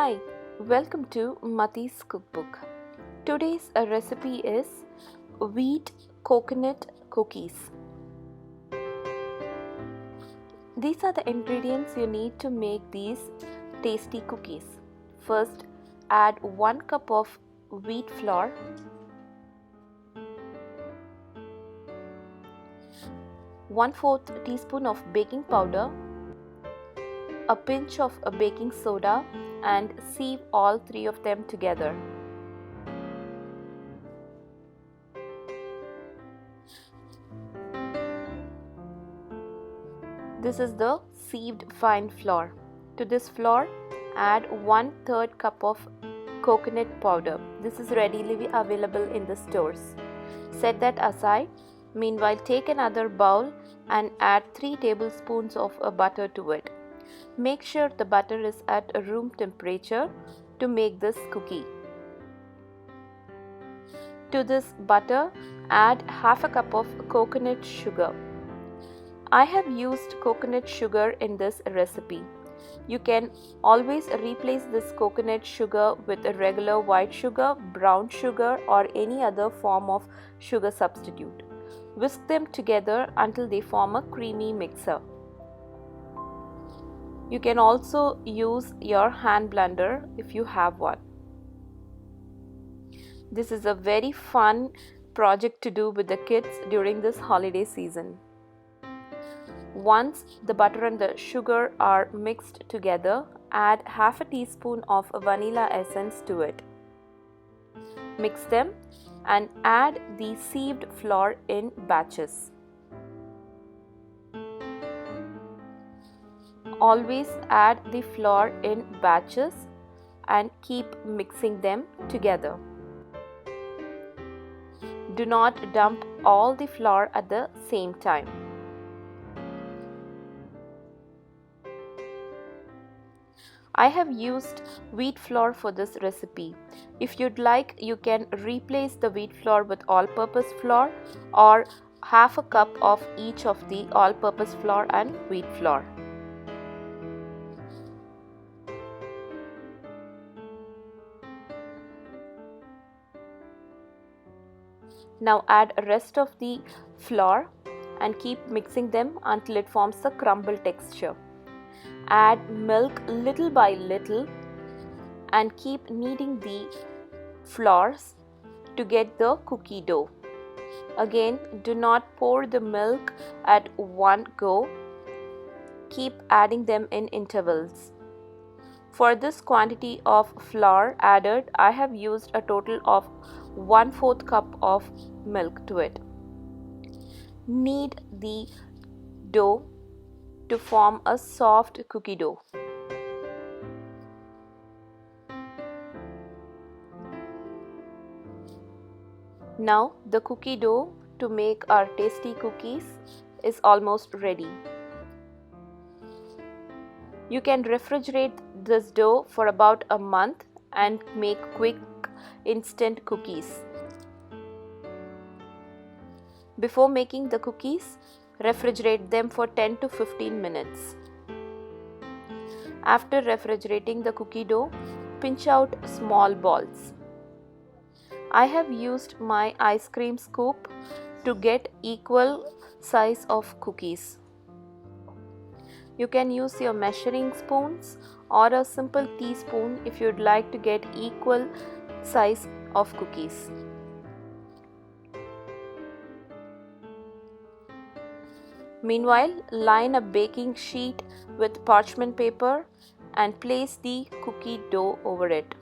Hi, welcome to Mati's cookbook. Today's recipe is wheat coconut cookies. These are the ingredients you need to make these tasty cookies. First, add 1 cup of wheat flour, 1/4 teaspoon of baking powder, a pinch of baking soda, and sieve all 3 of them together. This is the sieved fine flour. To this flour, add 1/3 cup of coconut powder. This is readily available in the stores. Set that aside. Meanwhile, take another bowl and add 3 tablespoons of butter to it. Make sure the butter is at room temperature to make this cookie. To this butter, add half a cup of coconut sugar. I have used coconut sugar in this recipe. You can always replace this coconut sugar with a regular white sugar, brown sugar, or any other form of sugar substitute. Whisk them together until they form a creamy mixer. You can also use your hand blender if you have one. This is a very fun project to do with the kids during this holiday season. Once the butter and the sugar are mixed together, add half a teaspoon of vanilla essence to it. Mix them and add the sieved flour in batches. Always add the flour in batches and keep mixing them together. Do not dump all the flour at the same time. I have used wheat flour for this recipe. If you'd like, you can replace the wheat flour with all-purpose flour or half a cup of each of the all-purpose flour and wheat flour. Now add rest of the flour and keep mixing them until it forms a crumble texture. Add milk little by little and keep kneading the flours to get the cookie dough. Again, do not pour the milk at one go. Keep adding them in intervals. For this quantity of flour added, I have used a total of 1/4 cup of milk to it. Knead the dough to form a soft cookie dough. Now the cookie dough to make our tasty cookies is almost ready. You can refrigerate this dough for about a month and make quick instant cookies. Before making the cookies, refrigerate them for 10 to 15 minutes. After refrigerating the cookie dough, pinch out small balls. I have used my ice cream scoop to get equal size of cookies. You can use your measuring spoons or a simple teaspoon if you'd like to get equal size of cookies. Meanwhile, line a baking sheet with parchment paper and place the cookie dough over it.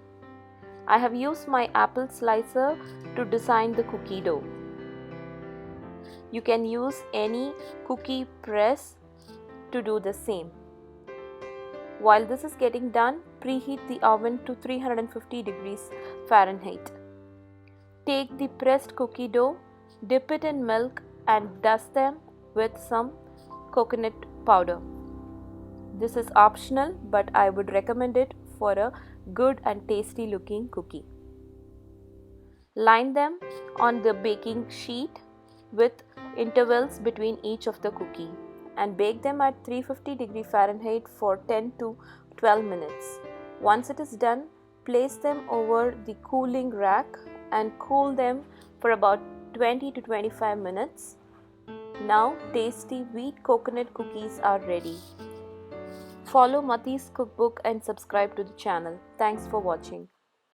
I have used my apple slicer to design the cookie dough. You can use any cookie press to do the same. While this is getting done, preheat the oven to 350 degrees Fahrenheit. Take the pressed cookie dough, dip it in milk and dust them with some coconut powder. This is optional, but I would recommend it for a good and tasty looking cookie. Line them on the baking sheet with intervals between each of the cookie and bake them at 350 degree Fahrenheit for 10 to 12 minutes. Once it is done, place them over the cooling rack and cool them for about 20 to 25 minutes. Now tasty wheat coconut cookies are ready. Follow Mati's cookbook and subscribe to the channel. Thanks for watching.